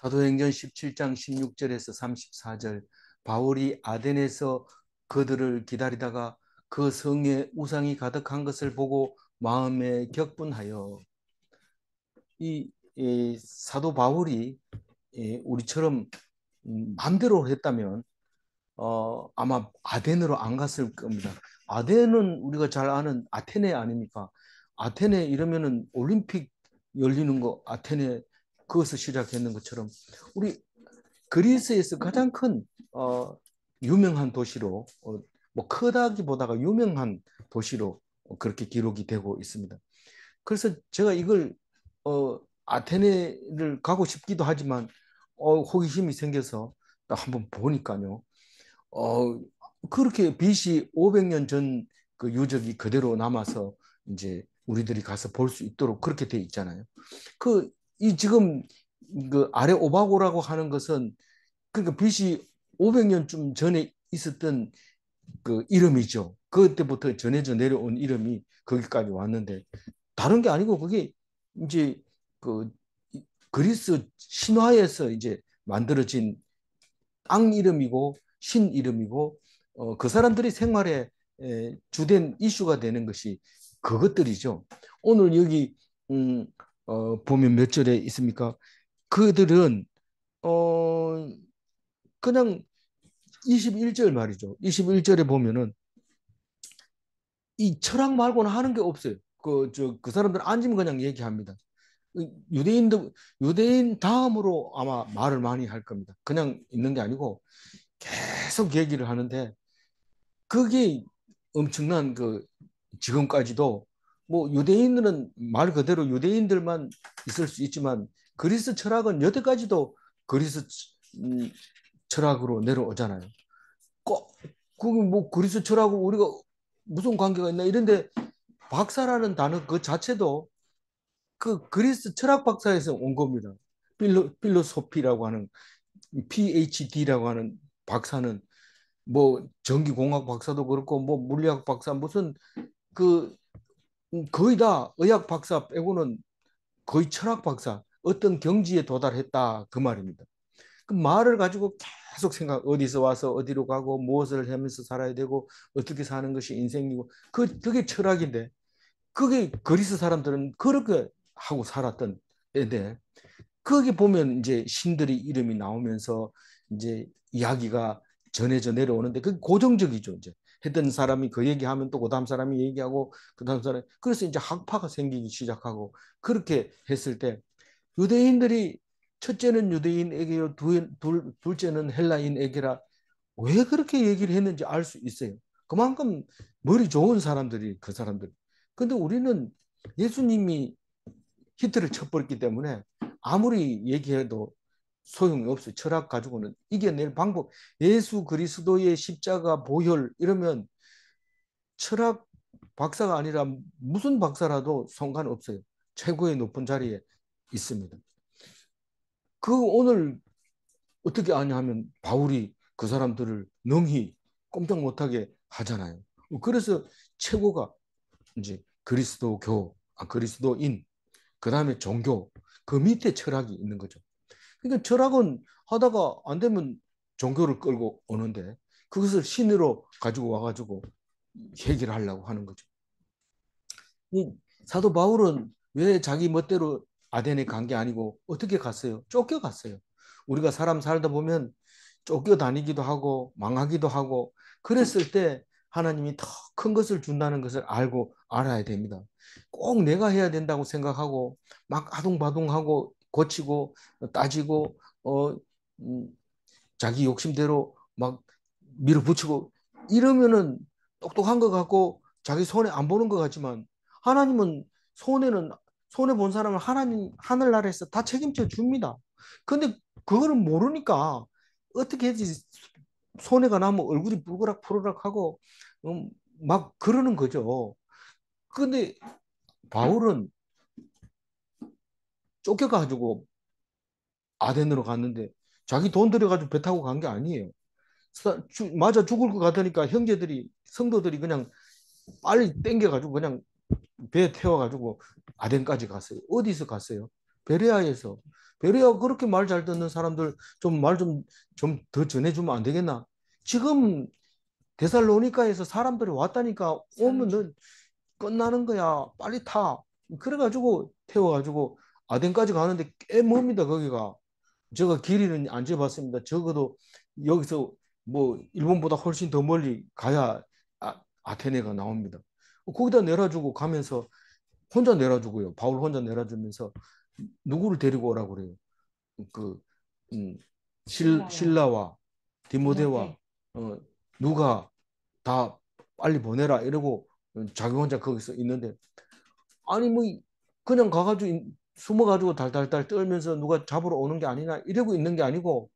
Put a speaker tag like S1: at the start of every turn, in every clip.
S1: 사도행전 17장 16절에서 34절, 바울이 아덴에서 그들을 기다리다가 그 성에 우상이 가득한 것을 보고 마음에 격분하여. 이 사도 바울이 우리처럼 마음대로 했다면 아마 아덴으로 안 갔을 겁니다. 아덴은 우리가 잘 아는 아테네 아닙니까? 아테네 이러면은 올림픽 열리는 거 아테네, 그것을 시작했는 것처럼 우리 그리스에서 가장 큰 유명한 도시로, 뭐 크다기보다가 유명한 도시로 그렇게 기록이 되고 있습니다. 그래서 제가 이걸 아테네를 가고 싶기도 하지만 호기심이 생겨서 한번 보니까요. 어, 그렇게 BC 500년 전 그 유적이 그대로 남아서 이제 우리들이 가서 볼 수 있도록 그렇게 돼 있잖아요. 그 이 지금 그 아레 오바고라고 하는 것은 그러니까 BC 500년쯤 전에 있었던 그 이름이죠. 그때부터 전해져 내려온 이름이 거기까지 왔는데 다른 게 아니고 그게 이제 그 그리스 신화에서 이제 만들어진 땅 이름이고 신 이름이고 그 사람들이 생활에 주된 이슈가 되는 것이 그것들이죠. 오늘 여기 음, 보면 몇 절에 있습니까? 그들은 어, 그냥 21절 말이죠. 21절에 보면은 이 철학 말고는 하는 게 없어요. 그 사람들 앉으면 그냥 얘기합니다. 유대인도 유대인 다음으로 아마 말을 많이 할 겁니다. 그냥 있는 게 아니고 계속 얘기를 하는데 그게 엄청난 그 지금까지도 뭐 유대인들은 말 그대로 유대인들만 있을 수 있지만 그리스 철학은 여태까지도 그리스 철학으로 내려오잖아요. 꼭 그게 뭐 그리스 철학하고 우리가 무슨 관계가 있나 이런데 박사라는 단어 그 자체도 그 그리스 철학 박사에서 온 겁니다. 필로소피라고 하는 PhD라고 하는 박사는 뭐 전기공학 박사도 그렇고 뭐 물리학 박사 무슨 그 거의 다 의학 박사 빼고는 거의 철학 박사 어떤 경지에 도달했다 그 말입니다. 그 말을 가지고 계속 생각 어디서 와서 어디로 가고 무엇을 하면서 살아야 되고 어떻게 사는 것이 인생이고 그게 철학인데 그게 그리스 사람들은 그렇게 하고 살았던 애들. 거기 보면 이제 신들의 이름이 나오면서 이제 이야기가 전해져 내려오는데 그게 고정적이죠. 이제 했던 사람이 그 얘기하면 또 그다음 사람이 얘기하고 그다음 사람 그래서 이제 학파가 생기기 시작하고 그렇게 했을 때 유대인들이 첫째는 유대인에게요 둘째는 헬라인에게라 왜 그렇게 얘기를 했는지 알 수 있어요. 그만큼 머리 좋은 사람들이 그 사람들. 근데 우리는 예수님이 히트를 쳐버렸기 때문에 아무리 얘기해도 소용이 없어요. 철학 가지고는 이겨낼 방법. 예수 그리스도의 십자가 보혈 이러면 철학 박사가 아니라 무슨 박사라도 상관없어요. 최고의 높은 자리에 있습니다. 그 오늘 어떻게 아냐 하면 바울이 그 사람들을 능히 꼼짝 못하게 하잖아요. 그래서 최고가 이제 그리스도교, 그리스도인, 그 다음에 종교, 그 밑에 철학이 있는 거죠. 그러니까 철학은 하다가 안 되면 종교를 끌고 오는데 그것을 신으로 가지고 와가지고 해결하려고 하는 거죠. 이 사도 바울은 왜 자기 멋대로 아덴에 간 게 아니고 어떻게 갔어요? 쫓겨갔어요. 우리가 사람 살다 보면 쫓겨다니기도 하고 망하기도 하고 그랬을 때 하나님이 더 큰 것을 준다는 것을 알고 알아야 됩니다. 꼭 내가 해야 된다고 생각하고 막 아둥바둥하고 고치고 따지고 음, 자기 욕심대로 막 밀어붙이고 이러면은 똑똑한 것 같고 자기 손해 안 보는 것 같지만 하나님은 손해는 손해 본 사람을 하나님 하늘나라에서 다 책임져 줍니다. 근데 그거를 모르니까 어떻게 해야지 손해가 나면 얼굴이 붉으락 푸르락 하고 막 그러는 거죠. 근데 바울은 쫓겨가지고 아덴으로 갔는데 자기 돈 들여가지고 배 타고 간 게 아니에요. 맞아 죽을 것 같으니까 형제들이 성도들이 그냥 빨리 땡겨가지고 그냥 배 태워가지고 아덴까지 갔어요. 어디서 갔어요? 베레아에서. 베레아 그렇게 말 잘 듣는 사람들 좀 말 좀 더 전해주면 안 되겠나? 지금 데살로니카에서 사람들이 왔다니까 오면은 끝나는 거야. 빨리 타. 그래가지고 태워가지고 아덴까지 가는데 꽤 멉니다. 거기가. 제가 길이는 안 재봤습니다. 적어도 여기서 뭐 일본보다 훨씬 더 멀리 가야 아테네가 나옵니다. 거기다 내려주고 가면서 혼자 내려주고요. 바울 혼자 내려주면서 누구를 데리고 오라고 그래요. 그 음, 신라와 디모데와 어, 누가 다 빨리 보내라 이러고 자기 혼자 거기서 있는데 아니 뭐 그냥 가가지고 숨어가지고 달달달 떨면서 누가 잡으러 오는 게 아니나 이러고 있는 게 아니고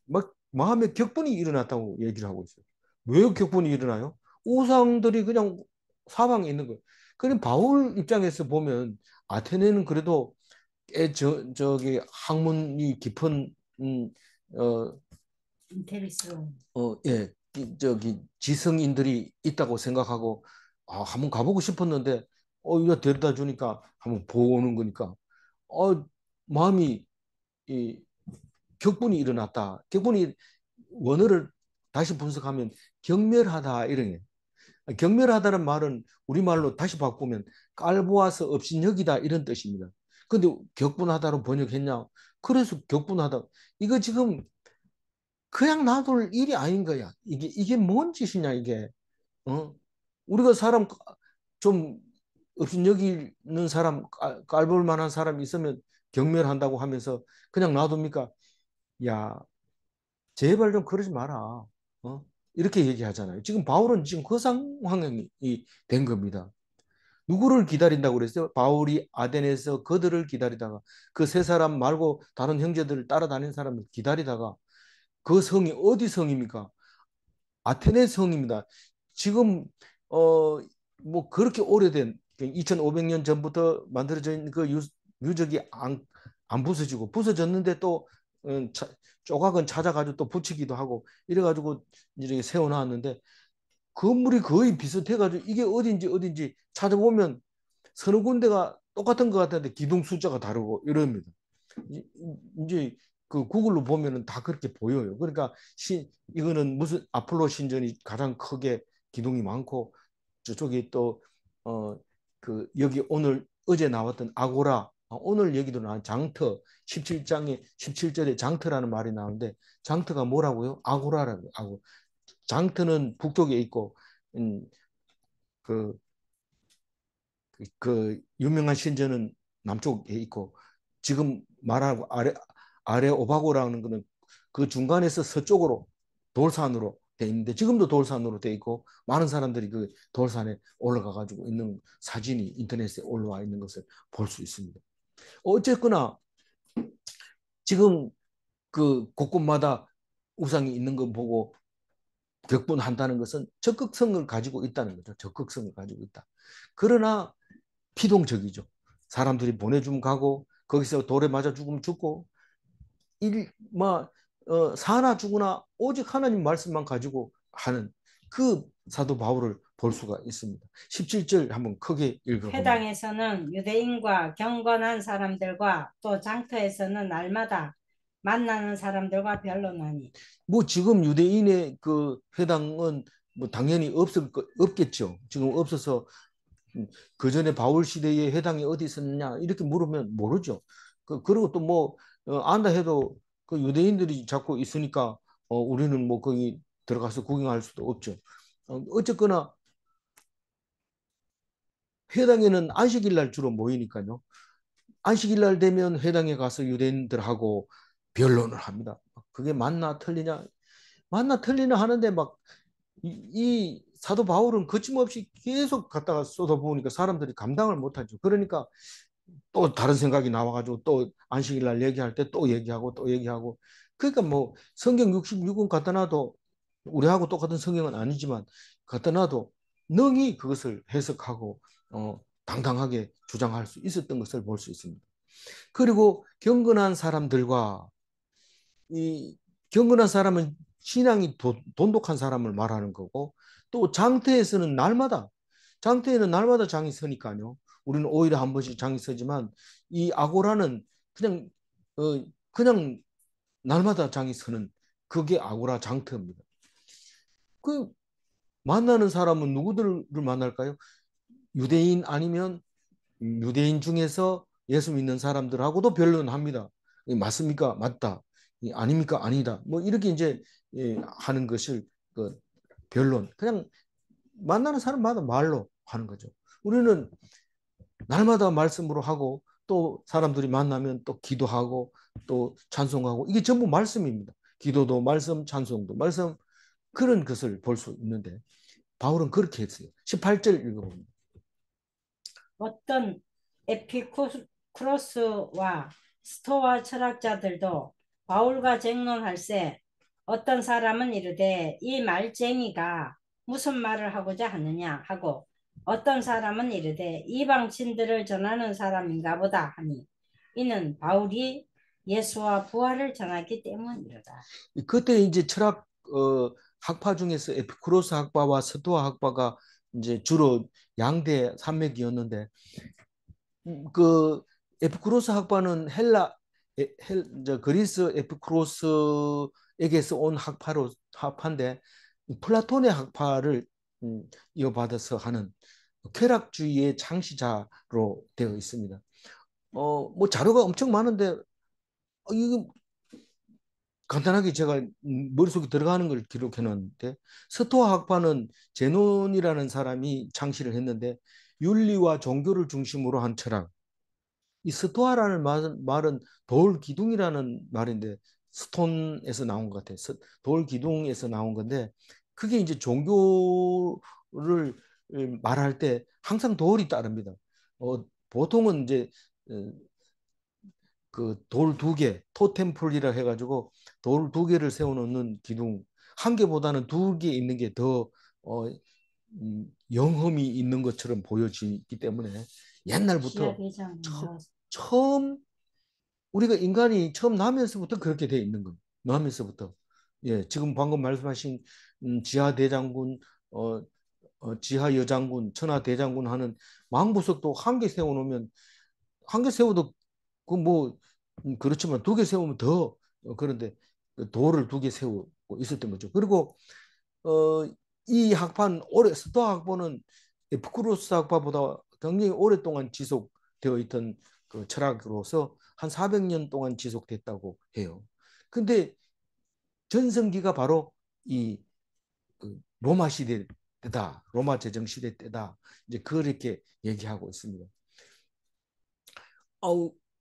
S1: 막 마음에 격분이 일어났다고 얘기를 하고 있어요. 왜 격분이 일어나요? 우상들이 그냥 사방에 있는 거예요. 그럼 바울 입장에서 보면 아테네는 그래도 꽤 저기 학문이 깊은 어,
S2: 인테리스러운.
S1: 예, 저기 지성인들이 있다고 생각하고 한번 가보고 싶었는데 이거 데려다 주니까 한번 보는 거니까 마음이 이 격분이 일어났다. 격분이 원어를 다시 분석하면 경멸하다 이런 게. 경멸하다는 말은 우리말로 다시 바꾸면 깔보아서 업신여기다 이런 뜻입니다. 근데 격분하다로 번역했냐? 그래서 격분하다. 이거 지금 그냥 놔둘 일이 아닌 거야. 이게 뭔 짓이냐 이게. 어? 우리가 사람 좀 업신여기는 사람 깔볼 만한 사람이 있으면 경멸한다고 하면서 그냥 놔둡니까? 야, 제발 좀 그러지 마라. 어? 이렇게 얘기하잖아요. 지금 바울은 지금 그 상황이 된 겁니다. 누구를 기다린다고 그랬어요? 바울이 아덴에서 그들을 기다리다가 그 세 사람 말고 다른 형제들을 따라다니는 사람을 기다리다가 그 성이 어디 성입니까? 아테네 성입니다. 지금 어 뭐 그렇게 오래된 2,500년 전부터 만들어져 있는 그 유적이 안 부서지고 부서졌는데 또 조각은 찾아가지고 또 붙이기도 하고 이래가지고 이렇게 세워놨는데 건물이 거의 비슷해가지고 이게 어딘지 찾아보면 서너 군데가 똑같은 것 같은데 기둥 숫자가 다르고 이럽니다. 이제 그 구글로 보면은 다 그렇게 보여요. 그러니까 이거는 무슨 아폴로 신전이 가장 크게 기둥이 많고 저쪽이 또 그 여기 오늘 어제 나왔던 아고라 오늘 얘기도 나온 장터 17장에 17절에 장터라는 말이 나오는데 장터가 뭐라고요? 아고라라고 하고 장터는 북쪽에 있고 음, 그, 그 유명한 신전은 남쪽에 있고 지금 말하고 아래 오바고라는 거는 그 중간에서 서쪽으로 돌산으로 돼 있는데 지금도 돌산으로 돼 있고 많은 사람들이 그 돌산에 올라가 가지고 있는 사진이 인터넷에 올라와 있는 것을 볼 수 있습니다. 어쨌거나 지금 그 곳곳마다 우상이 있는 거 보고 격분한다는 것은 적극성을 가지고 있다는 거죠. 적극성을 가지고 있다. 그러나 피동적이죠. 사람들이 보내주면 가고 거기서 돌에 맞아 죽으면 죽고 뭐 사나 죽으나 오직 하나님 말씀만 가지고 하는 그 사도 바울을 볼 수가 있습니다. 17절 한번 크게 읽어봅니다.
S2: 회당에서는 유대인과 경건한 사람들과 또 장터에서는 날마다 만나는 사람들과 변론하니.
S1: 뭐 지금 유대인의 그 회당은 뭐 당연히 없겠죠. 지금 없어서 그 전에 바울 시대에 회당이 어디 있었느냐 이렇게 물으면 모르죠. 그리고 또 뭐 안다 해도 그 유대인들이 자꾸 있으니까 우리는 뭐 거기 들어가서 구경할 수도 없죠. 어쨌거나 회당에는 안식일 날 주로 모이니까요. 안식일 날 되면 회당에 가서 유대인들하고 변론을 합니다. 그게 맞나 틀리냐? 맞나 틀리나 하는데 막 이 사도 바울은 거침없이 계속 갖다가 쏟아부으니까 사람들이 감당을 못하죠. 그러니까 또 다른 생각이 나와가지고 또 안식일 날 얘기할 때 또 얘기하고 또 얘기하고 그러니까 뭐 성경 66권 갖다 놔도 우리하고 똑같은 성경은 아니지만 갖다 놔도 능히 그것을 해석하고 당당하게 주장할 수 있었던 것을 볼 수 있습니다. 그리고 경건한 사람들과 이 경건한 사람은 신앙이 돈독한 사람을 말하는 거고 또 장터에서는 날마다 장터에는 날마다 장이 서니까요. 우리는 오히려 한 번씩 장이 서지만 이 아고라는 그냥 그냥 날마다 장이 서는 그게 아고라 장터입니다. 그 만나는 사람은 누구들을 만날까요? 유대인 아니면 유대인 중에서 예수 믿는 사람들하고도 변론합니다. 맞습니까? 맞다. 아닙니까? 아니다. 뭐 이렇게 이제 하는 것을 그 변론. 그냥 만나는 사람마다 말로 하는 거죠. 우리는 날마다 말씀으로 하고 또 사람들이 만나면 또 기도하고 또 찬송하고 이게 전부 말씀입니다. 기도도 말씀, 찬송도 말씀 그런 것을 볼 수 있는데 바울은 그렇게 했어요. 18절 읽어봅니다.
S2: 어떤 에피쿠로스와 스토아 철학자들도 바울과 쟁론할세 어떤 사람은 이르되 이 말쟁이가 무슨 말을 하고자 하느냐 하고 어떤 사람은 이르되 이방신들을 전하는 사람인가 보다 하니 이는 바울이 예수와 부활을 전하기 때문이로다.
S1: 그때 이제 철학 학파 중에서 에피쿠로스 학파와 스토아 학파가 이제 주로 양대 산맥이었는데 그 에피쿠로스 학파는 그리스 에피쿠로스에게서 온 학파인데 플라톤의 학파를 이어받아서 하는 쾌락주의의 창시자로 되어 있습니다. 뭐 자료가 엄청 많은데 이거 간단하게 제가 머릿속에 들어가는 걸 기록해 놓았는데 스토아 학파는 제논이라는 사람이 창시를 했는데 윤리와 종교를 중심으로 한 철학. 이 스토아라는 말은 돌 기둥이라는 말인데 스톤에서 나온 것 같아요. 돌 기둥에서 나온 건데 그게 이제 종교를 말할 때 항상 돌이 따릅니다. 보통은 이제 어, 그돌 두 개, 토템폴이라 해가지고 돌 두 개를 세워놓는 기둥 한 개보다는 두 개 있는 게 더 영험이 있는 것처럼 보여지기 때문에 옛날부터
S2: 시야대장
S1: 처음 우리가 인간이 처음 나면서부터 그렇게 돼 있는 거예요. 나면서부터. 예, 지금 방금 말씀하신 지하 대장군, 지하 여장군, 천하 대장군 하는 망부석도 한 개 세워놓으면 한 개 세워도 그 뭐 그렇지만 두 개 세우면 더 그런데 돌을 두 개 세우고 있었던 거죠. 그리고 어, 이 학파는 스토아 학파는 에피쿠로스 학파보다 굉장히 오랫동안 지속되어 있던 그 철학으로서 한 400년 동안 지속됐다고 해요. 근데 전성기가 바로 이그 로마 시대 때다. 로마 제정 시대 때다. 이제 그렇게 얘기하고 있습니다.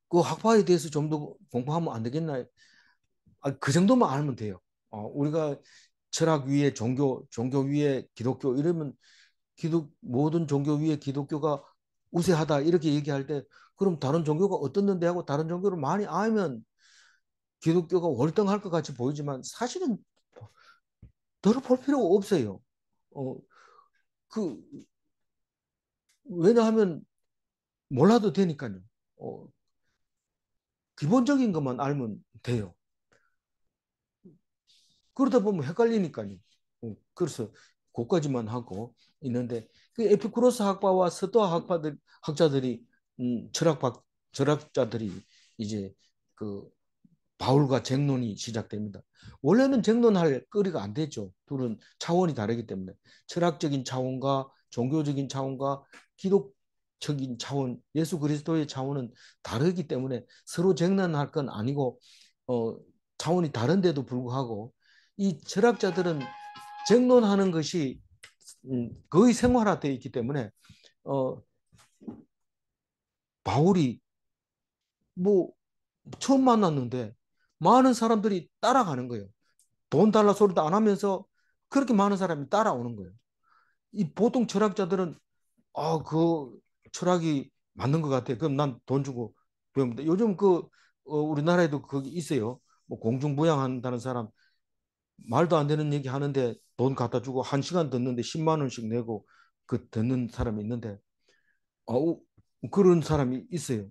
S1: 그 학파에 대해서 좀 더 공부하면 안 되겠나요? 그 정도만 알면 돼요. 우리가 철학 위에 종교 위에 기독교 이러면 모든 종교 위에 기독교가 우세하다 이렇게 얘기할 때 그럼 다른 종교가 어떻는데 하고 다른 종교를 많이 알면 기독교가 월등할 것 같이 보이지만 사실은 들어볼 필요가 없어요. 어, 그 왜냐하면 몰라도 되니까요. 어, 기본적인 것만 알면 돼요. 그러다 보면 헷갈리니까요. 그래서 그까지만 하고 있는데 그 에피쿠로스 학파와 스토아 학자들이 철학자들이 이제 그 바울과 쟁론이 시작됩니다. 원래는 쟁론할 거리가 안 되죠. 둘은 차원이 다르기 때문에 철학적인 차원과 종교적인 차원과 기독적인 차원, 예수 그리스도의 차원은 다르기 때문에 서로 쟁론할 건 아니고 어, 차원이 다른데도 불구하고 이 철학자들은 쟁론하는 것이 거의 생활화되어 있기 때문에 어, 바울이 뭐 처음 만났는데 많은 사람들이 따라가는 거예요. 돈 달라 소리도 안 하면서 그렇게 많은 사람이 따라오는 거예요. 이 보통 철학자들은 그 철학이 맞는 것 같아. 그럼 난 돈 주고 배웁니다. 요즘 우리나라에도 그게 있어요. 뭐 공중부양한다는 사람 말도 안 되는 얘기 하는데 돈 갖다 주고 한 시간 듣는데 10만 원씩 내고 그 듣는 사람이 있는데 그런 사람이 있어요.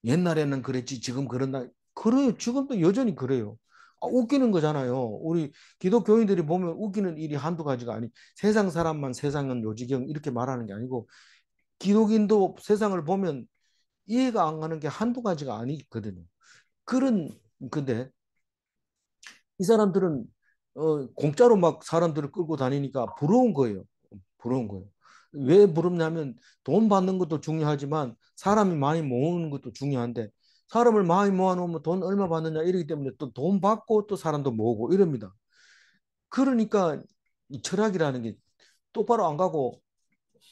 S1: 옛날에는 그랬지 지금 그런다. 그래요. 지금도 여전히 그래요. 웃기는 거잖아요. 우리 기독교인들이 보면 웃기는 일이 한두 가지가 아니 세상 사람만 세상은 요지경 이렇게 말하는 게 아니고 기독인도 세상을 보면 이해가 안 가는 게 한두 가지가 아니거든요. 그런 근데 이 사람들은 공짜로 막 사람들을 끌고 다니니까 부러운 거예요. 부러운 거예요. 왜 부럽냐면 돈 받는 것도 중요하지만 사람이 많이 모으는 것도 중요한데 사람을 많이 모아놓으면 돈 얼마 받느냐 이러기 때문에 또 돈 받고 또 사람도 모으고 이럽니다. 그러니까 이 철학이라는 게 똑바로 안 가고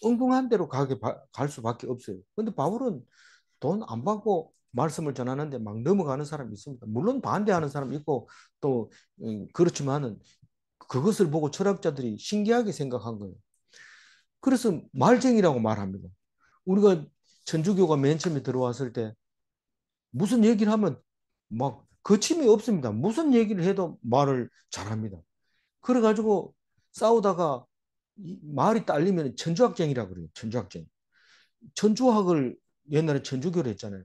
S1: 엉뚱한 데로 갈 수밖에 없어요. 근데 바울은 돈 안 받고 말씀을 전하는데 막 넘어가는 사람이 있습니다. 물론 반대하는 사람이 있고 또 그렇지만은 그것을 보고 철학자들이 신기하게 생각한 거예요. 그래서 말쟁이라고 말합니다. 우리가 천주교가 맨 처음에 들어왔을 때 무슨 얘기를 하면 막 거침이 없습니다. 무슨 얘기를 해도 말을 잘합니다. 그래가지고 싸우다가 말이 딸리면 천주학쟁이라 그래요. 천주학쟁. 천주학을 옛날에 천주교를 했잖아요.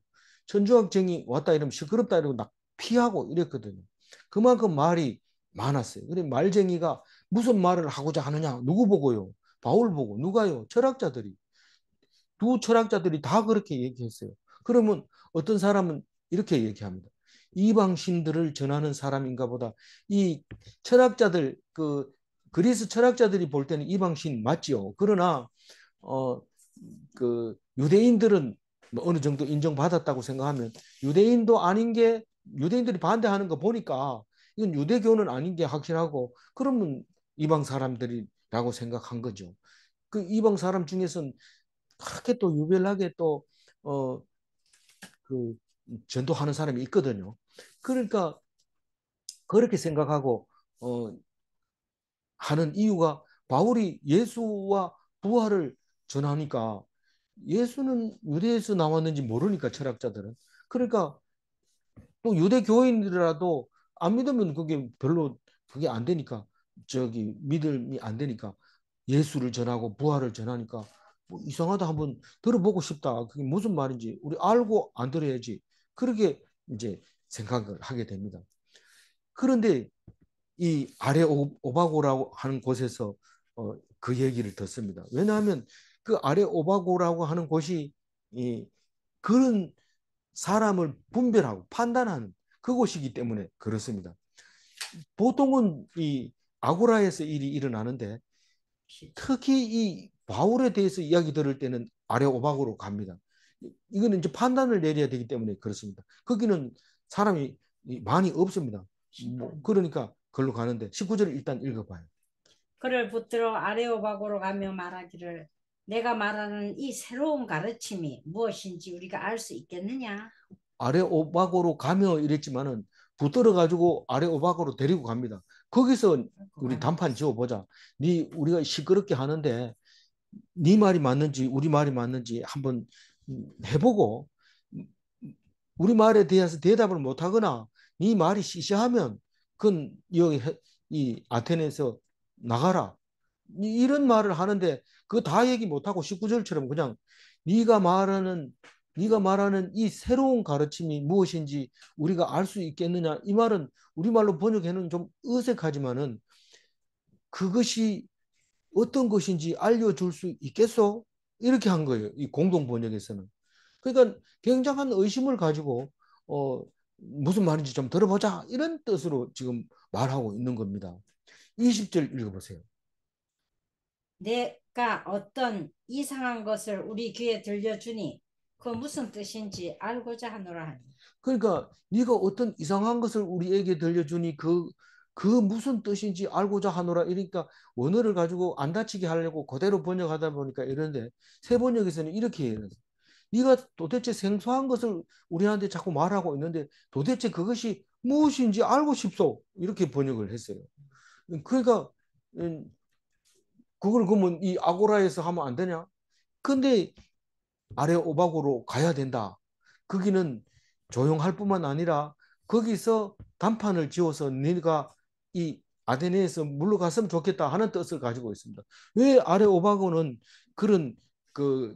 S1: 천주학쟁이 왔다 이러면 시끄럽다 이러고 막 피하고 이랬거든요. 그만큼 말이 많았어요. 그래 말쟁이가 무슨 말을 하고자 하느냐? 누구 보고요? 바울 보고 누가요? 철학자들이. 두 철학자들이 다 그렇게 얘기했어요. 그러면 어떤 사람은 이렇게 얘기합니다. 이방신들을 전하는 사람인가 보다. 이 철학자들 그 그리스 철학자들이 볼 때는 이방신 맞지요. 그러나 어 그 유대인들은 뭐 어느 정도 인정받았다고 생각하면 유대인도 아닌 게 유대인들이 반대하는 거 보니까 이건 유대교는 아닌 게 확실하고 그러면 이방 사람들이라고 생각한 거죠. 그 이방 사람 중에서는 그렇게 또 유별나게 또 그 전도하는 사람이 있거든요. 그러니까 그렇게 생각하고 하는 이유가 바울이 예수와 부활을 전하니까 예수는 유대에서 나왔는지 모르니까 철학자들은 그러니까 또 유대 교인들이라도 안 믿으면 그게 별로 그게 안 되니까 저기 믿음이 안 되니까 예수를 전하고 부활을 전하니까 뭐 이상하다 한번 들어보고 싶다. 그게 무슨 말인지 우리 알고 안 들어야지. 그렇게 이제 생각을 하게 됩니다. 그런데 이 아레 오바고라고 하는 곳에서 그 얘기를 듣습니다. 왜냐하면 그 아레 오바고라고 하는 곳이 이 그런 사람을 분별하고 판단하는 그곳이기 때문에 그렇습니다. 보통은 이 아고라에서 일이 일어나는데 특히 이 바울에 대해서 이야기 들을 때는 아레 오바고로 갑니다. 이거는 이제 판단을 내려야 되기 때문에 그렇습니다. 거기는 사람이 많이 없습니다. 뭐 그러니까 걸로 가는데 19절을 일단 읽어봐요.
S2: 그를 붙들어 아레오바고로 가며 말하기를 내가 말하는 이 새로운 가르침이 무엇인지 우리가 알 수 있겠느냐?
S1: 아레오바고로 가며 이랬지만은 붙들어 가지고 아레오바고로 데리고 갑니다. 거기서 우리 단판 지어보자. 우리가 시끄럽게 하는데 네 말이 맞는지 우리 말이 맞는지 한번 해보고 우리 말에 대해서 대답을 못하거나 네 말이 시시하면 그건 여기 이 아테네에서 나가라. 이런 말을 하는데 그거 다 얘기 못하고 19절처럼 그냥 네가 말하는 네가 말하는 이 새로운 가르침이 무엇인지 우리가 알 수 있겠느냐. 이 말은 우리말로 번역해는 좀 어색하지만은 그것이 어떤 것인지 알려줄 수 있겠소? 이렇게 한 거예요. 이 공동 번역에서는. 그러니까 굉장한 의심을 가지고 무슨 말인지 좀 들어보자 이런 뜻으로 지금 말하고 있는 겁니다. 20절 읽어보세요.
S2: 내가 어떤 이상한 것을 우리 귀에 들려주니 그 무슨 뜻인지 알고자 하노라 하니.
S1: 그러니까 네가 어떤 이상한 것을 우리에게 들려주니 그 무슨 뜻인지 알고자 하노라 이러니까 원어를 가지고 안 다치게 하려고 그대로 번역하다 보니까 이런데 새 번역에서는 이렇게 해요. 네가 도대체 생소한 것을 우리한테 자꾸 말하고 있는데 도대체 그것이 무엇인지 알고 싶소 이렇게 번역을 했어요. 그러니까 그걸 그러면 이 아고라에서 하면 안 되냐? 근데 아래 오박으로 가야 된다. 거기는 조용할 뿐만 아니라 거기서 단판을 지어서 네가 이 아테네에서 물러갔으면 좋겠다 하는 뜻을 가지고 있습니다. 왜 아레 오바고는 그런 그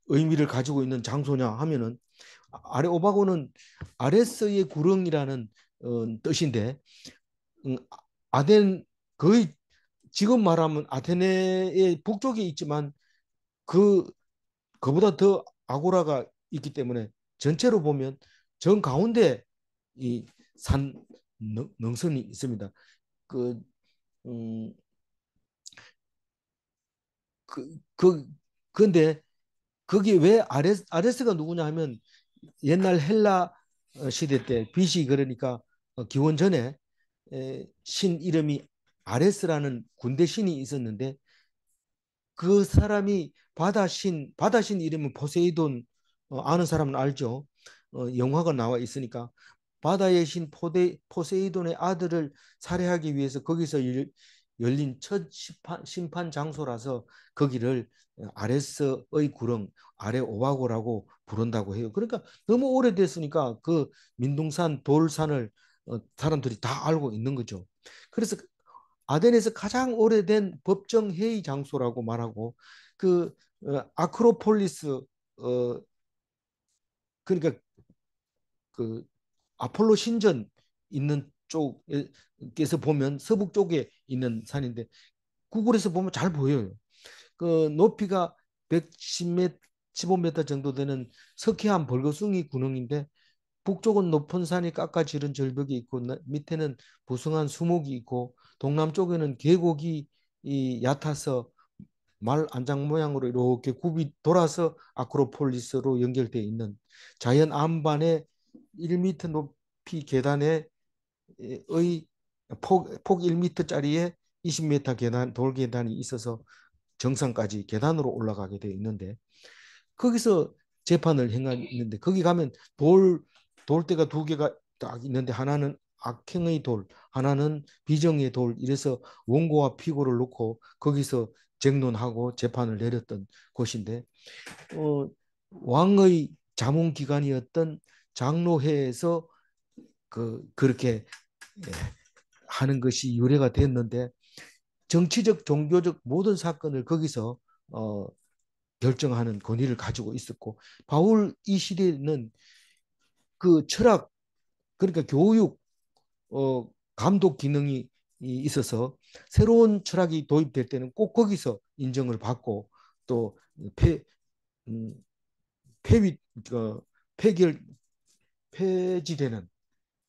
S1: 의미를 가지고 있는 장소냐 하면은 아레 오바고는 아레스의 구렁이라는 뜻인데 아덴 거의 지금 말하면 아테네의 북쪽에 있지만 그 그보다 더 아고라가 있기 때문에 전체로 보면 정 가운데 이 산 능선이 있습니다. 그, 음, 그, 근데 거기 왜 아레스가 누구냐 하면 옛날 헬라 시대 때 BC 그러니까 기원 전에 신 이름이 아레스라는 군대 신이 있었는데 그 사람이 바다신 이름은 포세이돈 아는 사람은 알죠. 영화가 나와 있으니까 바다의 신 포세이돈의 아들을 살해하기 위해서 거기서 열린 첫 심판 장소라서 거기를 아레스의 구렁 아레오바고라고 부른다고 해요. 그러니까 너무 오래됐으니까 그 민둥산 돌산을 사람들이 다 알고 있는 거죠. 그래서 아덴에서 가장 오래된 법정 회의 장소라고 말하고 그 아크로폴리스 그러니까 그 아폴로 신전 있는 쪽에서 보면 서북 쪽에 있는 산인데 구글에서 보면 잘 보여요. 그 높이가 110m, 15m 정도 되는 석회암 벌거숭이 군흥인데 북쪽은 높은 산이 깎아지른 절벽이 있고 밑에는 부성한 수목이 있고 동남쪽에는 계곡이 얕아서 말 안장 모양으로 이렇게 굽이 돌아서 아크로폴리스로 연결되어 있는 자연 안반의 1m 높이 계단에 의 폭 1m짜리에 20m 계단 돌 계단이 있어서 정상까지 계단으로 올라가게 되어 있는데 거기서 재판을 행하는데 거기 가면 돌대가 두 개가 딱 있는데 하나는 악행의 돌, 하나는 비정의 돌 이래서 원고와 피고를 놓고 거기서 쟁론하고 재판을 내렸던 곳인데 왕의 자문 기관이었던 장로회에서 그렇게 하는 것이 유래가 됐는데 정치적, 종교적 모든 사건을 거기서 결정하는 권위를 가지고 있었고 바울 이 시대는 그 철학 그러니까 교육 감독 기능이 있어서 새로운 철학이 도입될 때는 꼭 거기서 인정을 받고 또 폐, 음, 폐위 폐결 폐지되는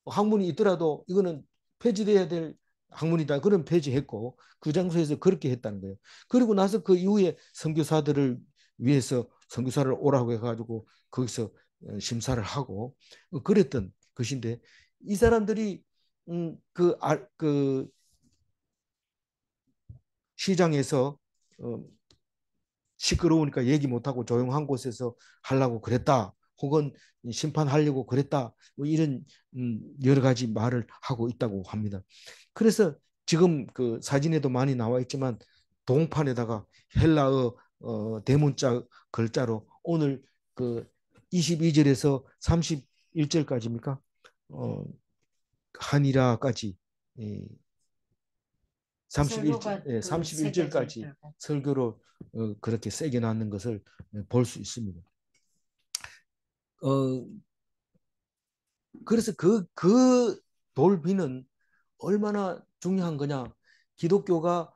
S1: 학문이 있더라도 이거는 폐지돼야 될 학문이다. 그런 폐지했고 그 장소에서 그렇게 했다는 거예요. 그리고 나서 그 이후에 선교사들을 위해서 선교사를 오라고 해가지고 거기서 심사를 하고 그랬던 것인데 이 사람들이 그 시장에서 어, 시끄러우니까 얘기 못하고 조용한 곳에서 하려고 그랬다. 혹은 심판하려고 그랬다. 뭐 이런 여러 가지 말을 하고 있다고 합니다. 그래서 지금 그 사진에도 많이 나와 있지만 동판에다가 헬라어 대문자 글자로 오늘 그 22절에서 31절까지입니까? 한이라까지 예, 31절,
S2: 설교가
S1: 예,
S2: 그 새겨져
S1: 31절까지
S2: 있더라고.
S1: 설교로 그렇게 새겨놨는 것을 볼 수 있습니다. 어, 그래서 그 돌비는 얼마나 중요한 거냐. 기독교가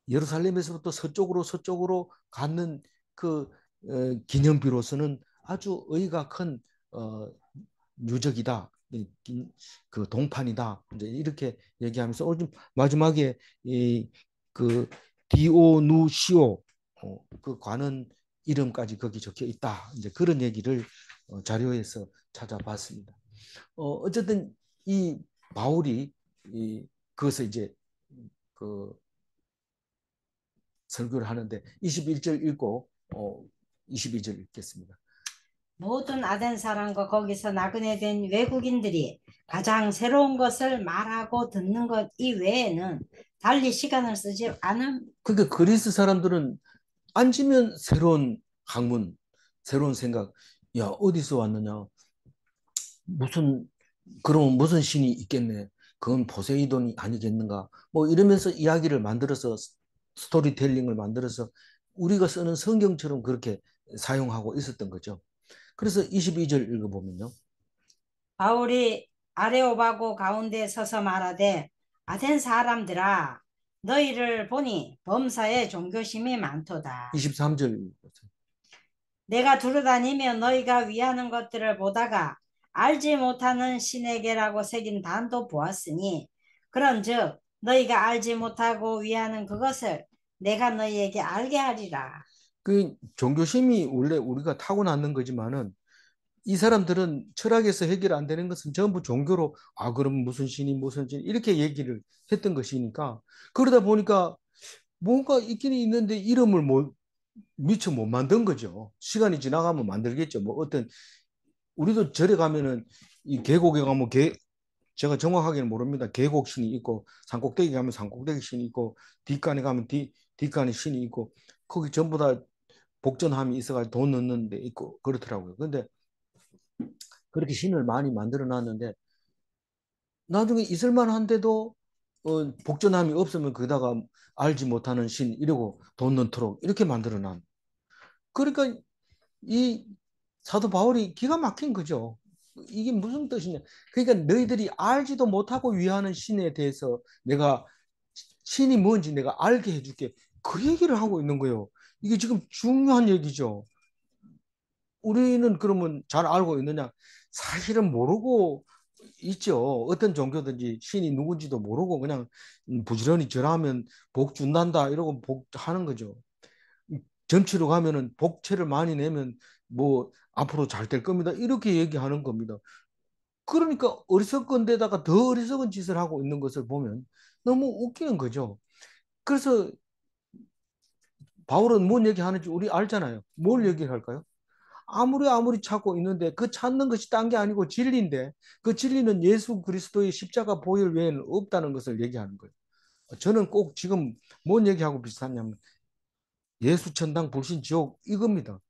S1: 예루살렘에서부터 서쪽으로 갖는 그 기념비로서는 아주 의의가 큰 유적이다. 그 동판이다. 이제 이렇게 얘기하면서 오늘 마지막에 그 디오누시오 그 관은 이름까지 거기 적혀 있다. 이제 그런 얘기를 자료에서 찾아봤습니다. 어쨌든 이 바울이 그것을 이제 그 설교를 하는데 21절 읽고 22절 읽겠습니다.
S2: 모든 아덴 사람과 거기서 나그네 된 외국인들이 가장 새로운 것을 말하고 듣는 것 이외에는 달리 시간을 쓰지 않음.
S1: 그러니까 그리스 사람들은 앉으면 새로운 학문, 새로운 생각. 야, 어디서 왔느냐? 무슨 그럼 무슨 신이 있겠네. 그건 포세이돈이 아니겠는가? 뭐 이러면서 이야기를 만들어서 스토리텔링을 만들어서 우리가 쓰는 성경처럼 그렇게 사용하고 있었던 거죠. 그래서 22절 읽어보면요.
S2: 바울이 아레오바고 가운데 서서 말하되 아덴 사람들아 너희를 보니 범사에 종교심이 많도다.
S1: 23절
S2: 내가 두루다니며 너희가 위하는 것들을 보다가 알지 못하는 신에게라고 새긴 단도 보았으니 그런즉 너희가 알지 못하고 위하는 그것을 내가 너희에게 알게 하리라.
S1: 그 종교심이 원래 우리가 타고났는 거지만은 이 사람들은 철학에서 해결 안 되는 것은 전부 종교로 그럼 무슨 신이 무슨 신 이렇게 얘기를 했던 것이니까 그러다 보니까 뭔가 있기는 있는데 이름을 미처 못 만든 거죠. 시간이 지나가면 만들겠죠. 뭐 어떤 우리도 절에 가면은 이 계곡에 가면 제가 정확하게는 모릅니다. 계곡신이 있고 산꼭대기 가면 산꼭대기 신이 있고 뒷간에 가면 뒷간에 신이 있고 거기 전부 다 복전함이 있어가지고 돈 넣는 데 있고 그렇더라고요. 근데 그렇게 신을 많이 만들어 놨는데 나중에 있을만한데도 복전함이 없으면 거기다가 알지 못하는 신 이러고 돈 넣도록 이렇게 만들어 놨. 그러니까 이 사도 바울이 기가 막힌 거죠. 이게 무슨 뜻이냐. 그러니까 너희들이 알지도 못하고 위하는 신에 대해서 내가 신이 뭔지 내가 알게 해줄게. 그 얘기를 하고 있는 거예요. 이게 지금 중요한 얘기죠. 우리는 그러면 잘 알고 있느냐? 사실은 모르고 있죠. 어떤 종교든지 신이 누군지도 모르고 그냥 부지런히 절하면 복 준단다 이러고 복 하는 거죠. 점치러 가면은 복채를 많이 내면 뭐 앞으로 잘 될 겁니다. 이렇게 얘기하는 겁니다. 그러니까 어리석은 데다가 더 어리석은 짓을 하고 있는 것을 보면 너무 웃기는 거죠. 그래서 바울은 뭔 얘기하는지 우리 알잖아요. 뭘 얘기할까요? 아무리 찾고 있는데 그 찾는 것이 딴 게 아니고 진리인데 그 진리는 예수 그리스도의 십자가 보혈 외에는 없다는 것을 얘기하는 거예요. 저는 꼭 지금 뭔 얘기하고 비슷하냐면 예수 천당 불신 지옥 이겁니다.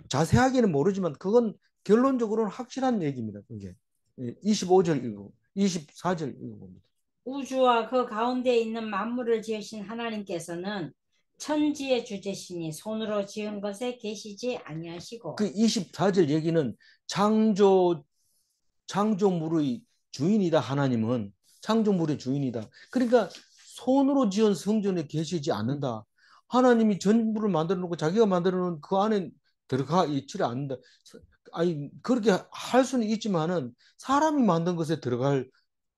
S1: 자세하게는 모르지만 그건 결론적으로는 확실한 얘기입니다. 그게 25절 읽고 24절 읽어봅니다.
S2: 우주와 그 가운데 있는 만물을 지으신 하나님께서는 천지의 주제시니 손으로 지은 것에 계시지 아니하시고
S1: 그 24절 얘기는 창조물의 주인이다. 하나님은 창조물의 주인이다. 그러니까 손으로 지은 성전에 계시지 않는다. 하나님이 전부를 만들어 놓고 자기가 만들어 놓은 그 안에 들어가 있지를 않는다. 아니 그렇게 할 수는 있지만은 사람이 만든 것에 들어갈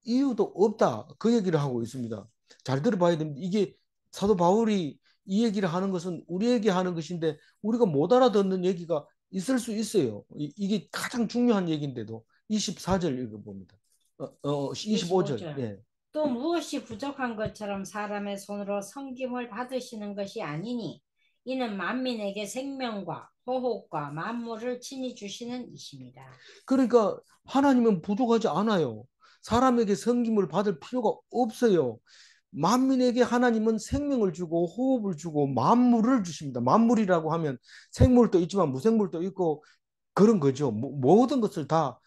S1: 이유도 없다. 그 얘기를 하고 있습니다. 잘 들어봐야 됩니다. 이게 사도 바울이 이 얘기를 하는 것은 우리에게 하는 것인데 우리가 못 알아듣는 얘기가 있을 수 있어요. 이게 가장 중요한 얘기인데도 24절 읽어봅니다. 25절.
S2: 25절.
S1: 예.
S2: 또 무엇이 부족한 것처럼 사람의 손으로 섬김을 받으시는 것이 아니니 이는 만민에게 생명과 호흡과 만물을 친히 주시는 이십니다.
S1: 그러니까 하나님은 부족하지 않아요. 사람에게 섬김을 받을 필요가 없어요. 만민에게 하나님은 생명을 주고 호흡을 주고 만물을 주십니다. 만물이라고 하면 생물도 있지만 무생물도 있고 그런 거죠. 모든 것을 다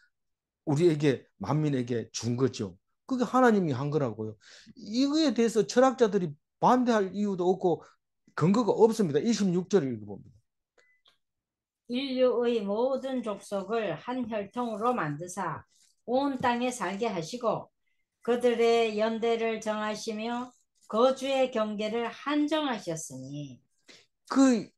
S1: 우리에게 만민에게 준 거죠. 그게 하나님이 한 거라고요. 이거에 대해서 철학자들이 반대할 이유도 없고 근거가 없습니다. 26절 읽어봅니다.
S2: 인류의 모든 족속을 한 혈통으로 만드사 온 땅에 살게 하시고 그들의 연대를 정하시며 거주의 경계를 한정하셨으니
S1: 그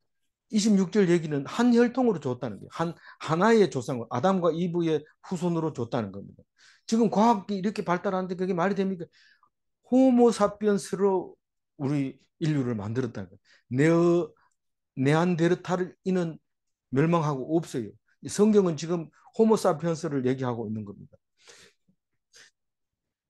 S1: 26절 얘기는 한 혈통으로 줬다는 거예요. 하나의 조상을 아담과 이브의 후손으로 줬다는 겁니다. 지금 과학이 이렇게 발달하는데 그게 말이 됩니까? 호모사피엔스로 우리 인류를 만들었다는 거예요. 네안데르탈인은 멸망하고 없어요. 성경은 지금 호모사피엔스를 얘기하고 있는 겁니다.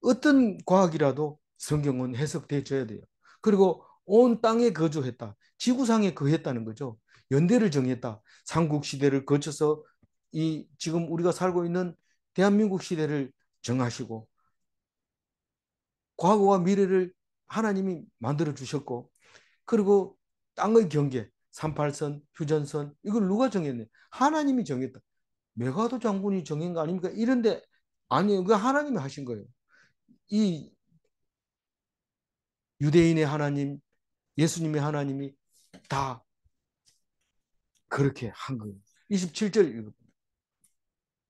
S1: 어떤 과학이라도 성경은 해석돼줘야 돼요. 그리고 온 땅에 거주했다. 지구상에 거했다는 거죠. 연대를 정했다. 삼국 시대를 거쳐서 이 지금 우리가 살고 있는 대한민국 시대를 정하시고 과거와 미래를 하나님이 만들어 주셨고 그리고 땅의 경계 38선, 휴전선 이걸 누가 정했냐? 하나님이 정했다. 메가도 장군이 정한 거 아닙니까? 이런데 아니에요. 그 하나님이 하신 거예요. 이 유대인의 하나님, 예수님의 하나님이 다 그렇게 한 거예요. 27절 읽어봅니다.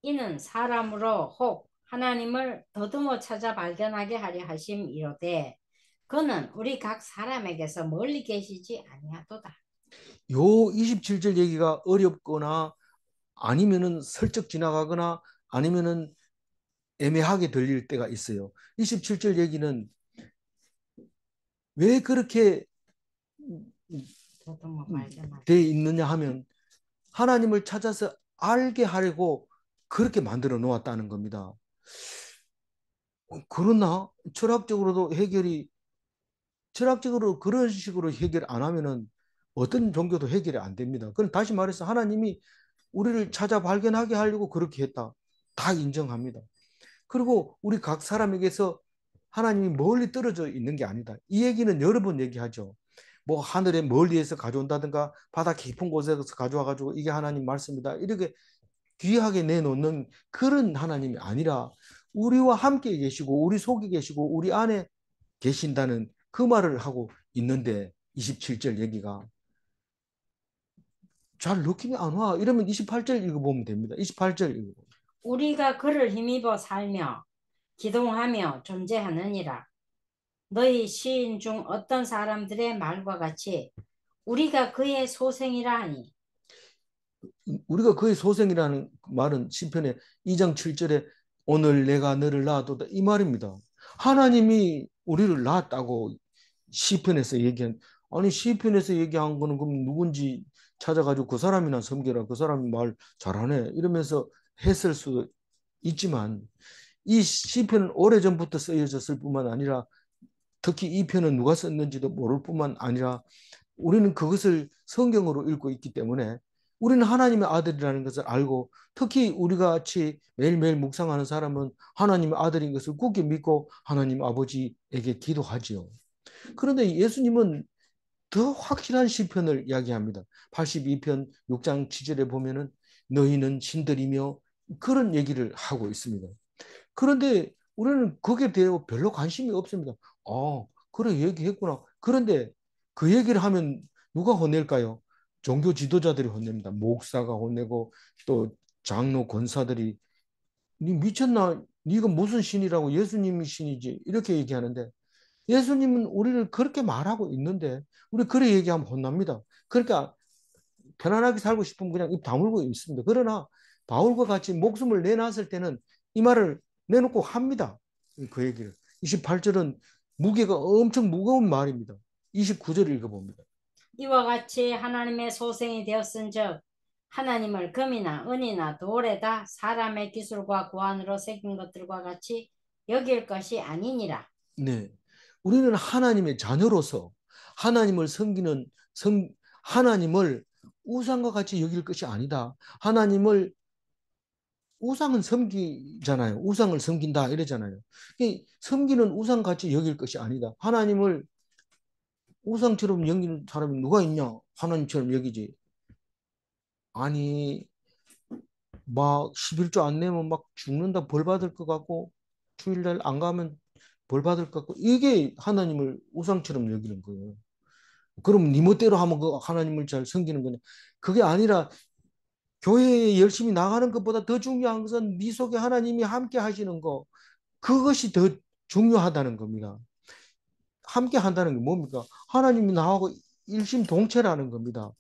S2: 이는 사람으로 혹 하나님을 더듬어 찾아 발견하게 하려 하심이로되 그는 우리 각 사람에게서 멀리 계시지 아니하도다.
S1: 요 27절 얘기가 어렵거나 아니면은 슬쩍 지나가거나 아니면은 애매하게 들릴 때가 있어요. 27절 얘기는 왜 그렇게
S2: 저도 뭐 말좀
S1: 돼 있느냐 하면 하나님을 찾아서 알게 하려고 그렇게 만들어 놓았다는 겁니다. 그러나 철학적으로 그런 식으로 해결 안 하면은 어떤 종교도 해결이 안 됩니다. 그럼 다시 말해서 하나님이 우리를 찾아 발견하게 하려고 그렇게 했다. 다 인정합니다. 그리고 우리 각 사람에게서 하나님이 멀리 떨어져 있는 게 아니다. 이 얘기는 여러 번 얘기하죠. 뭐 하늘의 멀리에서 가져온다든가 바다 깊은 곳에서 가져와 가지고 이게 하나님 말씀이다. 이렇게 귀하게 내놓는 그런 하나님이 아니라 우리와 함께 계시고 우리 속에 계시고 우리 안에 계신다는 그 말을 하고 있는데 27절 얘기가 잘 느낌이 안 와. 이러면 28절 읽어보면 됩니다. 28절 읽어보면.
S2: 우리가 그를 힘입어 살며 기동하며 존재하느니라. 너희 시인 중 어떤 사람들의 말과 같이 우리가 그의 소생이라 하니.
S1: 우리가 그의 소생이라는 말은 시편의 2장 7절에 오늘 내가 너를 낳았도다 이 말입니다. 하나님이 우리를 낳았다고 시편에서 얘기한 아니 시편에서 얘기한 거는 그럼 누군지 찾아가지고 그 사람이나 섬겨라 그 사람이 말 잘하네 이러면서 했을 수 있지만 이 시편은 오래전부터 쓰여졌을 뿐만 아니라 특히 이 편은 누가 썼는지도 모를 뿐만 아니라 우리는 그것을 성경으로 읽고 있기 때문에 우리는 하나님의 아들이라는 것을 알고 특히 우리가 같이 매일매일 묵상하는 사람은 하나님의 아들인 것을 굳게 믿고 하나님 아버지에게 기도하지요. 그런데 예수님은 더 확실한 시편을 이야기합니다. 82편 6장 7절에 보면은 너희는 신들이며 그런 얘기를 하고 있습니다. 그런데 우리는 거기에 대해 별로 관심이 없습니다. 그래 얘기했구나. 그런데 그 얘기를 하면 누가 혼낼까요? 종교 지도자들이 혼냅니다. 목사가 혼내고 또 장로 권사들이 니 미쳤나? 네가 무슨 신이라고 예수님이 신이지 이렇게 얘기하는데 예수님은 우리를 그렇게 말하고 있는데 우리 그래 얘기하면 혼납니다. 그러니까 편안하게 살고 싶으면 그냥 입 다물고 있습니다. 그러나 바울과 같이 목숨을 내놨을 때는 이 말을 내놓고 합니다. 그 얘기를. 28절은 무게가 엄청 무거운 말입니다. 29절 읽어봅니다.
S2: 이와 같이 하나님의 소생이 되었은즉 하나님을 금이나 은이나 돌에다 사람의 기술과 고안으로 새긴 것들과 같이 여길 것이 아니니라.
S1: 네. 우리는 하나님의 자녀로서 하나님을 섬기는 하나님을 우상과 같이 여길 것이 아니다. 하나님을 우상은 섬기잖아요. 우상을 섬긴다 이러잖아요. 섬기는 우상같이 여길 것이 아니다. 하나님을 우상처럼 여기는 사람이 누가 있냐? 하나님처럼 여기지. 아니 막 11조 안 내면 막 죽는다 벌 받을 것 같고 주일날 안 가면 벌 받을 것 같고 이게 하나님을 우상처럼 여기는 거예요. 그럼 네 멋대로 하면 그 하나님을 잘 섬기는 거냐? 그게 아니라 교회에 열심히 나가는 것보다 더 중요한 것은 네 속에 하나님이 함께 하시는 거. 그것이 더 중요하다는 겁니다. 함께 한다는 게 뭡니까? 하나님이 나하고 일심동체라는 겁니다.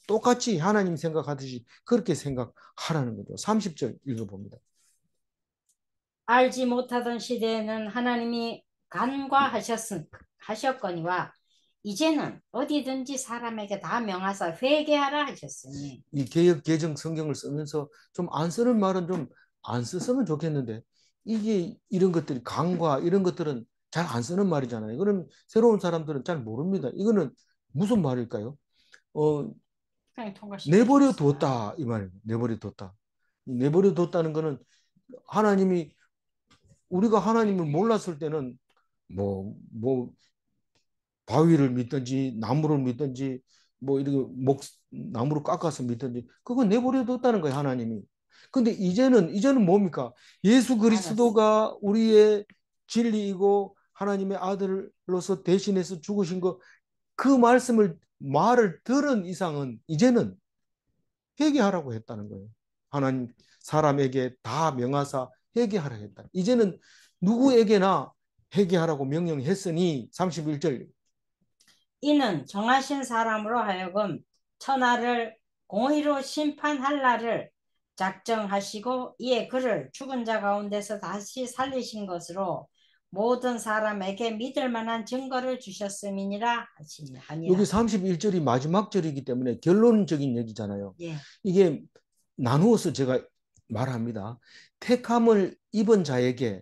S1: 똑같이 하나님 생각하듯이 그렇게 생각하라는 거죠. 30절 읽어봅니다.
S2: 알지 못하던 시대에는 하나님이 간과하셨거니와 이제는 어디든지 사람에게 다 명하사 회개하라 하셨으니.
S1: 이 개역 개정 성경을 쓰면서 좀 안 쓰는 말은 좀 안 썼으면 좋겠는데 이게 이런 것들이 강과 이런 것들은 잘 안 쓰는 말이잖아요. 그럼 새로운 사람들은 잘 모릅니다. 이거는 무슨 말일까요? 어,
S2: 그냥 통과시켜
S1: 내버려
S2: 줬어.
S1: 뒀다 이 말이에요. 내버려 뒀다. 내버려 뒀다는 거는 하나님이 우리가 하나님을 몰랐을 때는 뭐 바위를 믿든지 나무를 믿든지 뭐 이렇게 나무를 깎아서 믿든지 그건 내버려 뒀다는 거예요 하나님이. 근데 이제는 뭡니까? 예수
S2: 알았어.
S1: 그리스도가 우리의 진리이고 하나님의 아들로서 대신해서 죽으신 거 그 말을 들은 이상은 이제는 회개하라고 했다는 거예요. 하나님 사람에게 다 명하사 회개하라 했다. 이제는 누구에게나 회개하라고 명령했으니 31절
S2: 이는 정하신 사람으로 하여금 천하를 공의로 심판할 날을 작정하시고 이에 그를 죽은 자 가운데서 다시 살리신 것으로 모든 사람에게 믿을 만한 증거를 주셨음이니라
S1: 여기
S2: 하니라.
S1: 31절이 마지막 절이기 때문에 결론적인 얘기잖아요.
S2: 예,
S1: 이게 나누어서 제가 말합니다. 택함을 입은 자에게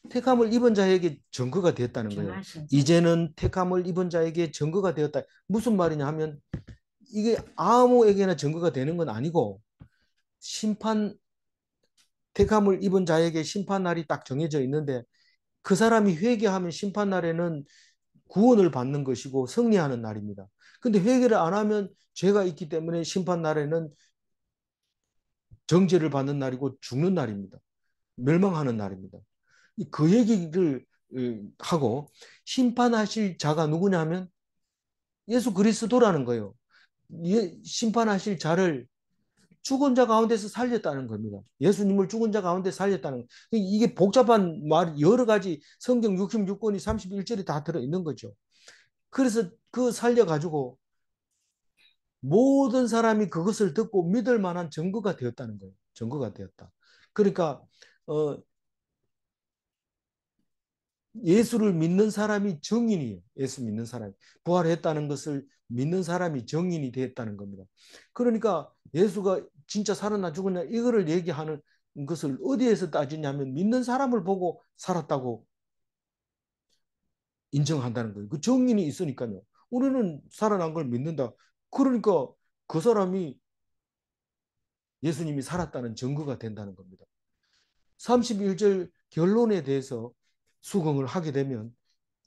S1: 택함을 입은 자에게 증거가 되었다는 거예요.
S2: 정하신 자.
S1: 이제는 택함을 입은 자에게 증거가 되었다. 무슨 말이냐 하면 이게 아무에게나 증거가 되는 건 아니고 심판 택함을 입은 자에게 심판 날이 딱 정해져 있는데 그 사람이 회개하면 심판 날에는 구원을 받는 것이고 승리하는 날입니다. 근데 회개를 안 하면 죄가 있기 때문에 심판 날에는 정죄를 받는 날이고 죽는 날입니다. 멸망하는 날입니다. 그 얘기를 하고 심판하실 자가 누구냐 하면 예수 그리스도라는 거예요. 심판하실 자를 죽은 자 가운데서 살렸다는 겁니다. 예수님을 죽은 자 가운데 살렸다는 거. 이게 복잡한 말 여러 가지 성경 66권이 31절이 다 들어있는 거죠. 그래서 그 살려가지고 모든 사람이 그것을 듣고 믿을 만한 증거가 되었다는 거예요. 증거가 되었다. 그러니까 어, 예수를 믿는 사람이 증인이에요. 예수 믿는 사람이. 부활했다는 것을 믿는 사람이 증인이 되었다는 겁니다. 그러니까 예수가 진짜 살았나 죽었나 이거를 얘기하는 것을 어디에서 따지냐면 믿는 사람을 보고 살았다고 인정한다는 거예요. 그 증인이 있으니까요. 우리는 살아난 걸 믿는다. 그러니까 그 사람이 예수님이 살았다는 증거가 된다는 겁니다. 31절 결론에 대해서 수긍을 하게 되면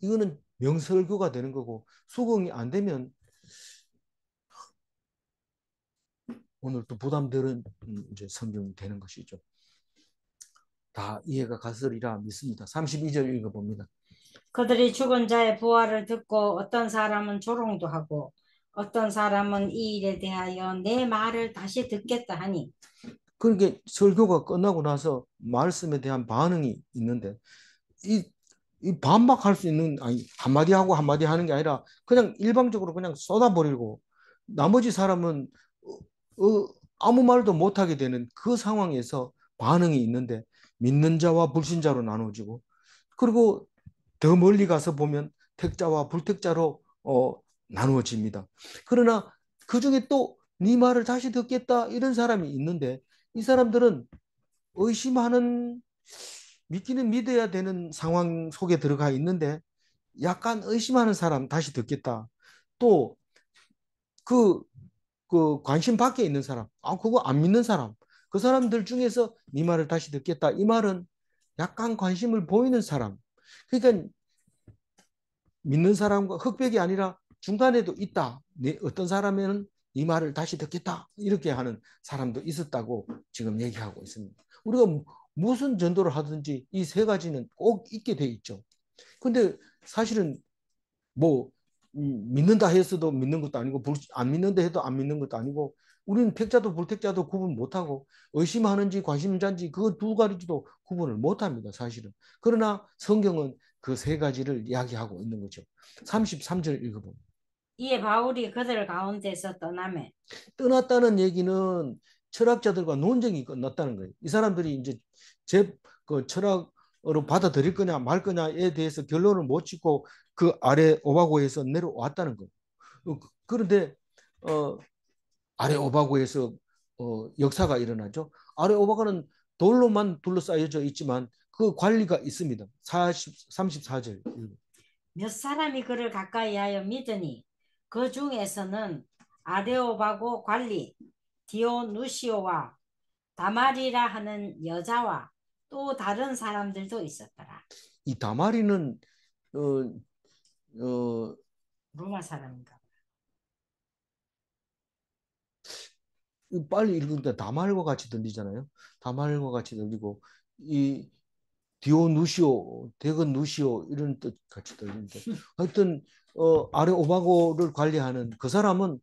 S1: 이거는 명설교가 되는 거고 수긍이 안 되면 오늘 또 부담들은 이제 성경이 되는 것이죠. 다 이해가 갔으리라 믿습니다. 32절 읽어봅니다.
S2: 그들이 죽은 자의 부활을 듣고 어떤 사람은 조롱도 하고 어떤 사람은 이 일에 대하여 내 말을 다시 듣겠다 하니
S1: 그러니까 설교가 끝나고 나서 말씀에 대한 반응이 있는데 이, 이 반박할 수 있는 아니 한마디 하고 한마디 하는 게 아니라 그냥 일방적으로 그냥 쏟아버리고 나머지 사람은 아무 말도 못하게 되는 그 상황에서 반응이 있는데 믿는 자와 불신자로 나눠지고 그리고 더 멀리 가서 보면 택자와 불택자로 나누어집니다. 그러나 그 중에 또 네 말을 다시 듣겠다 이런 사람이 있는데 이 사람들은 의심하는 믿기는 믿어야 되는 상황 속에 들어가 있는데 약간 의심하는 사람 다시 듣겠다. 또 그 관심 밖에 있는 사람, 그거 안 믿는 사람, 그 사람들 중에서 네 말을 다시 듣겠다. 이 말은 약간 관심을 보이는 사람. 그러니까 믿는 사람과 흑백이 아니라 중간에도 있다. 어떤 사람에는 이 말을 다시 듣겠다. 이렇게 하는 사람도 있었다고 지금 얘기하고 있습니다. 우리가 무슨 전도를 하든지 이 세 가지는 꼭 있게 돼 있죠. 근데 사실은 뭐 믿는다 했어도 믿는 것도 아니고 안 믿는다 해도 안 믿는 것도 아니고 우리는 택자도 불택자도 구분 못하고 의심하는지 관심자인지 그 두 가지도 구분을 못합니다. 사실은. 그러나 성경은 그 세 가지를 이야기하고 있는 거죠. 33절 읽어보면
S2: 이에 바울이 그들 가운데서 떠나매
S1: 떠났다는 얘기는 철학자들과 논쟁이 끝났다는 거예요. 이 사람들이 이제 그 철학으로 받아들일 거냐 말 거냐에 대해서 결론을 못 짓고 그 아래 오바고에서 내려왔다는 거예요. 그런데 어, 아래 오바고에서 역사가 일어나죠. 아래 오바고는 돌로만 둘러싸여져 있지만 그 관리가 있습니다. 34절.
S2: 몇 사람이 그를 가까이하여 믿으니 그 중에서는 아레오바고 관리 디오누시오와 다말이라 하는 여자와 또 다른 사람들도 있었더라.
S1: 이 다마리는 어, 어,
S2: 로마 사람인가?
S1: 빨리 읽으니까 다말과 같이 들리잖아요. 다말과 같이 들리고 이 디오누시오, 대건 누시오 이런 뜻 같이 들리는데 하여튼 아레 오바고를 관리하는 그 사람은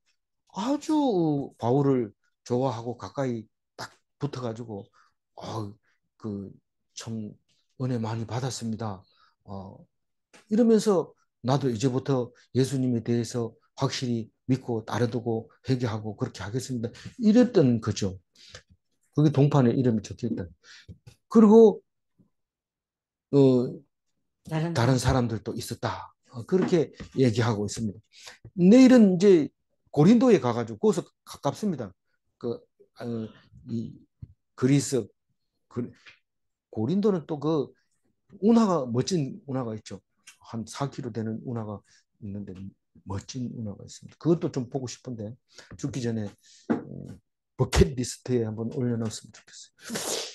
S1: 아주 바울을 좋아하고 가까이 딱 붙어가지고 그참 은혜 많이 받았습니다. 어, 이러면서 나도 이제부터 예수님에 대해서 확실히 믿고 따르고 회개하고 그렇게 하겠습니다. 이랬던 거죠. 그게 동판에 이름이 적혀있다. 그리고 어, 다른 사람들도 있었다. 그렇게 얘기하고 있습니다. 내일은 이제 고린도에 가가지고 거기서 가깝습니다. 그 이 그리스 고린도는 또 그 운하가 멋진 운하가 있죠. 한 4km 되는 운하가 있는데 멋진 운하가 있습니다. 그것도 좀 보고 싶은데 죽기 전에 버킷리스트에 한번 올려놓았으면 좋겠어요.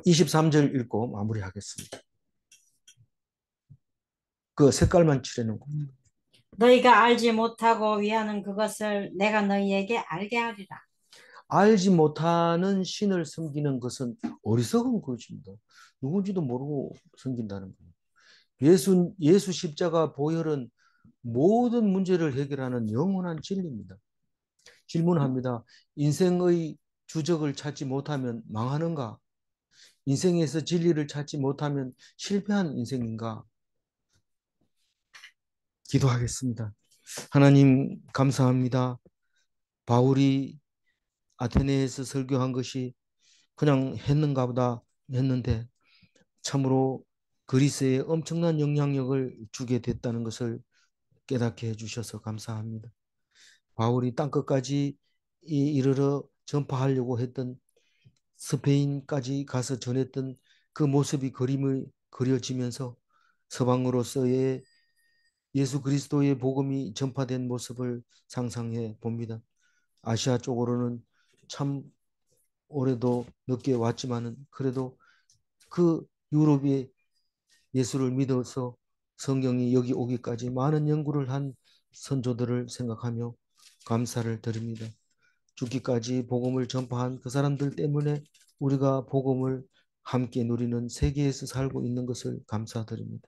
S1: 23절 읽고 마무리하겠습니다. 그 색깔만 칠해놓고.
S2: 너희가 알지 못하고 위하는 그것을 내가 너희에게 알게 하리라.
S1: 알지 못하는 신을 섬기는 것은 어리석은 것입니다. 누군지도 모르고 섬긴다는 거예요. 예수 십자가 보혈은 모든 문제를 해결하는 영원한 진리입니다. 질문합니다. 인생의 주적을 찾지 못하면 망하는가? 인생에서 진리를 찾지 못하면 실패한 인생인가? 기도하겠습니다. 하나님 감사합니다. 바울이 아테네에서 설교한 것이 그냥 했는가 보다 했는데 참으로 그리스에 엄청난 영향력을 주게 됐다는 것을 깨닫게 해주셔서 감사합니다. 바울이 땅끝까지 이르러 전파하려고 했던 스페인까지 가서 전했던 그 모습이 그림을 그려지면서 서방으로서의 예수 그리스도의 복음이 전파된 모습을 상상해 봅니다. 아시아 쪽으로는 참 올해도 늦게 왔지만은 그래도 그 유럽의 예수를 믿어서 성경이 여기 오기까지 많은 연구를 한 선조들을 생각하며 감사를 드립니다. 죽기까지 복음을 전파한 그 사람들 때문에 우리가 복음을 함께 누리는 세계에서 살고 있는 것을 감사드립니다.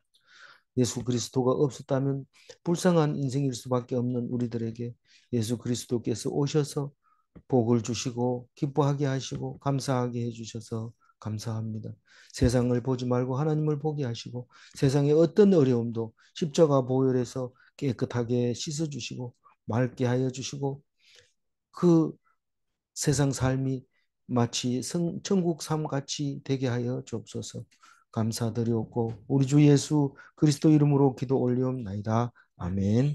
S1: 예수 그리스도가 없었다면 불쌍한 인생일 수밖에 없는 우리들에게 예수 그리스도께서 오셔서 복을 주시고 기뻐하게 하시고 감사하게 해주셔서 감사합니다. 세상을 보지 말고 하나님을 보게 하시고 세상의 어떤 어려움도 십자가 보혈에서 깨끗하게 씻어주시고 맑게 하여 주시고 그 세상 삶이 마치 천국 삶 같이 되게 하여 주옵소서. 감사드리옵고 우리 주 예수 그리스도 이름으로 기도 올리옵나이다. 아멘.